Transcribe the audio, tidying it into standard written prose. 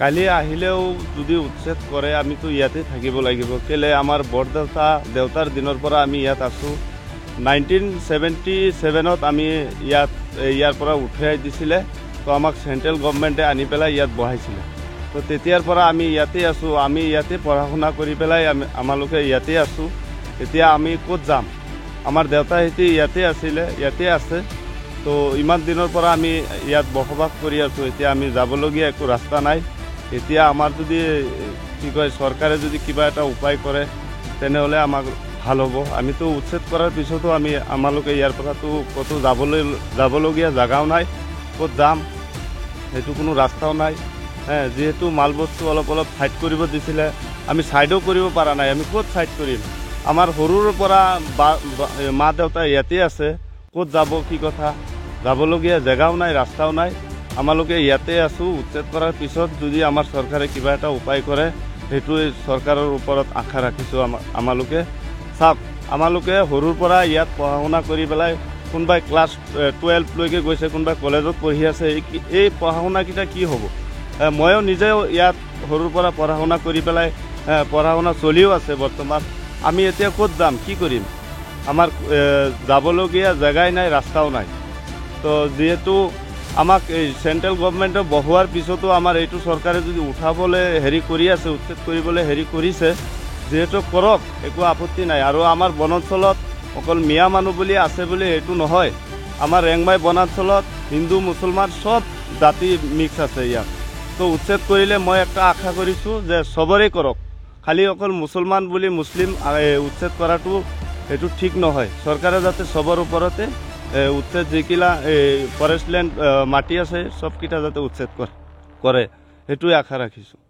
কালি আহিলেও যদি উচ্ছেদ কৰে আমিতো ইয়াতে থাকিব লাগিব কেলে আমাৰ দেউতাৰ দিনৰ পৰা আমি ইয়াত আছোঁ 1977ত আমি ইয়াৰ পৰা উঠাই দিছিলে তো আমাক চেণ্ট্ৰেল গভৰ্ণমেণ্টে আনি পেলাই ইয়াত বহাইছিলে তো তেতিয়াৰ পৰা আমি ইয়াতে আছোঁ আমি ইয়াতে পঢ়া শুনা কৰি পেলাই আমালোকে ইয়াতে আছোঁ এতিয়া আমি ক'ত যাম আমাৰ দেউতাহঁতে ইয়াতে আছিলে ইয়াতে আছে তো ইমান দিনৰ পৰা আমি ইয়াত বসবাস কৰি আছোঁ এতিয়া আমি যাবলগীয়া একো ৰাস্তা নাই এতিয়া আমাৰ যদি কি কয় চৰকাৰে যদি কিবা এটা উপায় কৰে তেনেহ'লে আমাক ভাল হ'ব আমিতো উচ্ছেদ কৰাৰ পিছতো আমালোকে ইয়াৰ পৰাতো ক'তো যাবলগীয়া জেগাও নাই ক'ত যাম সেইটো কোনো ৰাস্তাও নাই যিহেতু মাল বস্তু অলপ ছাইড কৰিব দিছিলে আমি ছাইডো কৰিব পৰা নাই আমি ক'ত ছাইড কৰিম আমাৰ সৰুৰ পৰা মা দেউতা ইয়াতে আছে ক'ত যাব কি কথা যাবলগীয়া জেগাও নাই ৰাস্তাও নাই আমালোকে ইয়াতে আছোঁ উচ্ছেদ কৰাৰ পিছত যদি আমাৰ চৰকাৰে কিবা এটা উপায় কৰে সেইটোৱে চৰকাৰৰ ওপৰত আশা ৰাখিছোঁ আমালোকে চাওক আমালোকে সৰুৰ পৰা ইয়াত পঢ়া শুনা কৰি পেলাই কোনোবাই ক্লাছ 12লৈকে গৈছে কোনোবাই কলেজত পঢ়ি আছে এই পঢ়া শুনাকেইটা কি হ'ব ময়ো নিজেও ইয়াত সৰুৰ পৰা পঢ়া শুনা কৰি পেলাই পঢ়া শুনা চলিও আছে বৰ্তমান আমি এতিয়া ক'ত যাম কি কৰিম আমাৰ যাবলগীয়া জেগাই নাই ৰাস্তাও নাই তো যিহেতু আমাক এই চেণ্ট্ৰেল গভৰ্ণমেণ্টে বহোৱাৰ পিছতো আমাৰ এইটো চৰকাৰে যদি উঠাবলৈ কৰি আছে উচ্ছেদ কৰিবলৈ কৰিছে যিহেতু কৰক একো আপত্তি নাই আৰু আমাৰ বনাঞ্চলত অকল মিয়া মানুহ বুলি আছে বুলি এইটো নহয় আমাৰ ৰেংমাই বনাঞ্চলত হিন্দু মুছলমান চব জাতি মিক্স আছে ইয়াত তো উচ্ছেদ কৰিলে মই একটা আশা কৰিছোঁ যে চবৰে কৰক খালি অকল মুছলমান বুলি মুছলিম উচ্ছেদ কৰাটো এইটো ঠিক নহয় চৰকাৰে যাতে চবৰ ওপৰতে উচ্ছেদ যিকিলা ফৰেষ্ট লেণ্ড মাটি আছে চবকেইটা যাতে উচ্ছেদ কৰে সেইটোৱে আশা ৰাখিছোঁ